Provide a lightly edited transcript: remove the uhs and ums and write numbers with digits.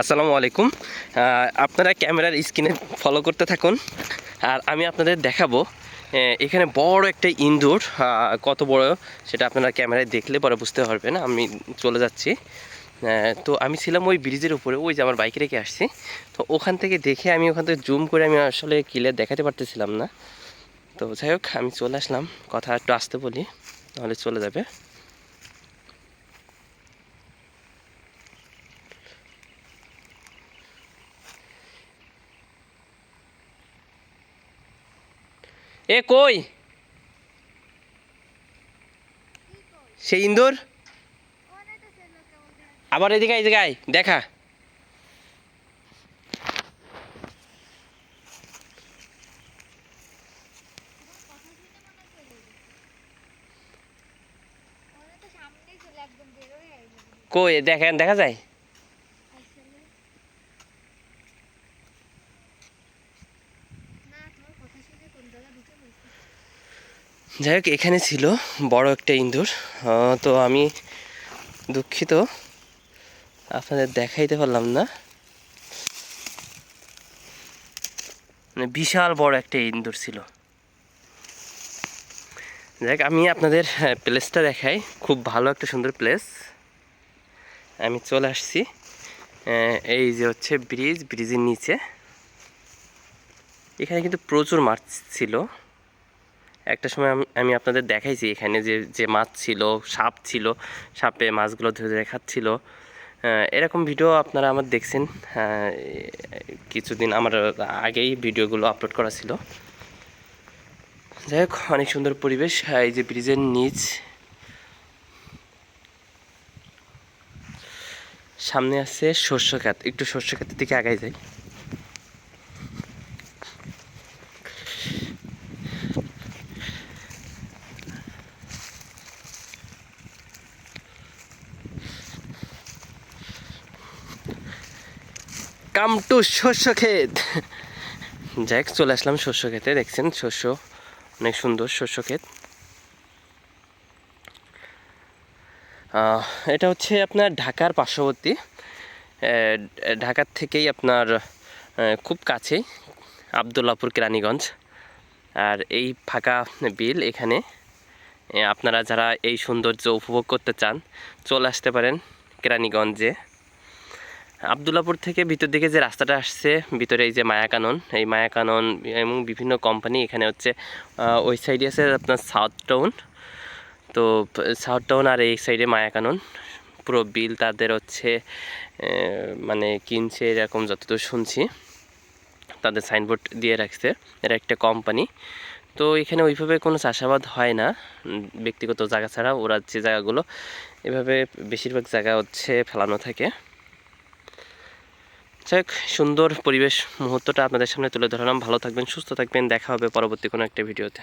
আসসালামু আলাইকুম। আপনারা ক্যামেরার স্ক্রিনে ফলো করতে থাকুন আর আমি আপনাদের দেখাবো এখানে বড় একটা ইন্দুর। কত বড় সেটা আপনারা ক্যামেরায় দেখলে পরে বুঝতে পারবেন। আমি চলে যাচ্ছি। তো আমি ছিলাম ওই ব্রিজের উপরে, ওই যে আমার বাইক রেখে আসছি। তো ওখান থেকে দেখে আমি ওখান থেকে জুম করে আমি আসলে ক্লিয়ার দেখাতে পারতেছিলাম না। তো যাই হোক, আমি চলে আসলাম। কথা একটু আসতে বলি, তাহলে চলে যাবে। এ কই সেই ইন্দুর? আবার এদিকে এই জায়গায় দেখা। কই দেখেন, দেখা যায়? যাই হোক, এখানে ছিল বড় একটা ইন্দুর। তো আমি দুঃখিত, আপনাদের দেখাইতে পারলাম না। মানে বিশাল বড় একটা ইন্দুর ছিল। যাই হোক, আমি আপনাদের প্লেসটা দেখাই। খুব ভালো একটা সুন্দর প্লেস। আমি চলে আসছি। এই যে হচ্ছে ব্রিজ, ব্রিজের নিচে এখানে কিন্তু প্রচুর মাছ ছিল। একটা সময় আমি আপনাদের দেখাইছি এখানে যে যে মাছ ছিল, সাপ ছিল, সাপে মাছগুলো ধরে ধরে খাচ্ছিল। এরকম ভিডিও আপনারা আমার দেখছেন। কিছুদিন আমার আগেই ভিডিওগুলো আপলোড করা ছিল। যাই হোক, অনেক সুন্দর পরিবেশ। এই যে ব্রিজের নিচ, সামনে আছে শস্য ক্ষেত। একটু শস্য ক্ষেতের দিকে আগাই যাই। কাম টু শস্য ক্ষেত। যাই হোক, চলে আসলাম শস্য ক্ষেতে। দেখছেন শস্য, অনেক সুন্দর শস্য ক্ষেত। এটা হচ্ছে আপনার ঢাকার পার্শ্ববর্তী। ঢাকার থেকেই আপনার খুব কাছেই আবদুল্লাপুর কেরানীগঞ্জ। আর এই ফাঁকা বিল, এখানে আপনারা যারা এই সৌন্দর্য উপভোগ করতে চান চলে আসতে পারেন কেরানীগঞ্জে। আবদুল্লাপুর থেকে ভিতর দিকে যে রাস্তাটা আসছে, ভিতরে এই যে মায়াকানন, এই মায়াকানন এবং বিভিন্ন কোম্পানি এখানে হচ্ছে। ওই সাইডে আছে আপনার সাউথ টাউন। তো সাউথ টাউন আর এই সাইডে মায়াকানন। পুরো বিল তাদের হচ্ছে মানে কিনছে, এরকম যতদূর শুনছি। তাদের সাইনবোর্ড দিয়ে রাখছে, এরা একটা কোম্পানি। তো এখানে ওইভাবে কোনো চাষাবাদ হয় না, ব্যক্তিগত জায়গা ছাড়া। ওরা যে জায়গাগুলো এভাবে বেশিরভাগ জায়গা হচ্ছে ফেলানো থাকে। যাই হোক, সুন্দর পরিবেশ মুহূর্তটা আপনাদের সামনে তুলে ধরলাম। ভালো থাকবেন, সুস্থ থাকবেন। দেখা হবে পরবর্তী কোনো একটা ভিডিওতে।